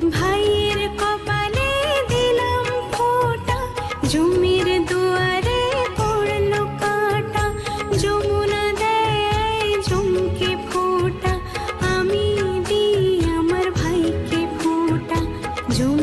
ভাইয়ের কপালে দিলাম ফোঁটা, জমির দুয়ারে পড়লো কাঁটা। যমুনা দেয় জমকে ফোঁটা, আমি দিই আমার ভাইকে ফোঁটা। জম